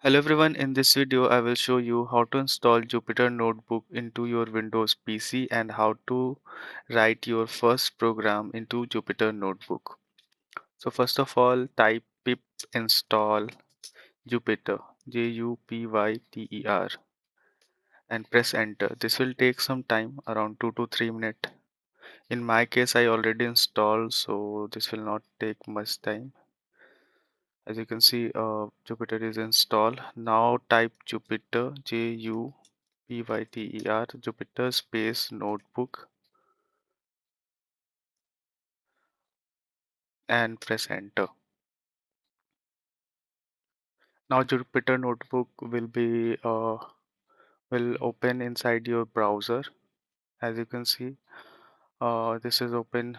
Hello everyone, in this video I will show you how to install Jupyter Notebook into your Windows PC and how to write your first program into Jupyter Notebook. So first of all, type pip install Jupyter Jupyter and press enter. This will take some time, around 2 to 3 minutes. In my case I already installed, so this will not take much time. As you can see, Jupyter is installed. Now type Jupyter Jupyter Jupyter space notebook and press enter. Now Jupyter Notebook will open inside your browser. As you can see, this is open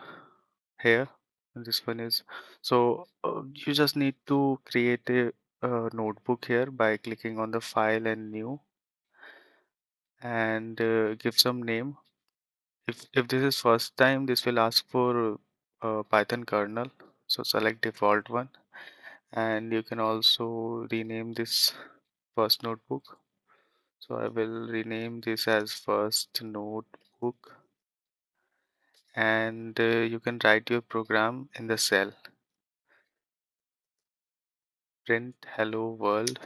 here. And this one is you just need to create a notebook here by clicking on the file and new and give some name. If this is first time, this will ask for Python kernel. So select default one, and you can also rename this first notebook. So I will rename this as first notebook, and you can write your program in the cell. Print hello world,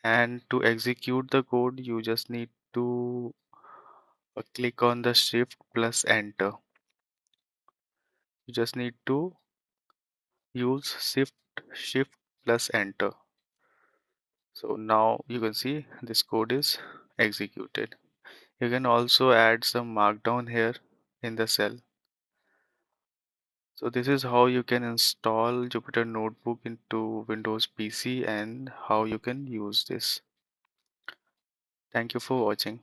and to execute the code, you just need to click on the shift plus enter. You just need to use shift plus enter. So now you can see this code is executed. You can also add some markdown here in the cell. So this is how you can install Jupyter Notebook into Windows PC and how you can use this. Thank you for watching.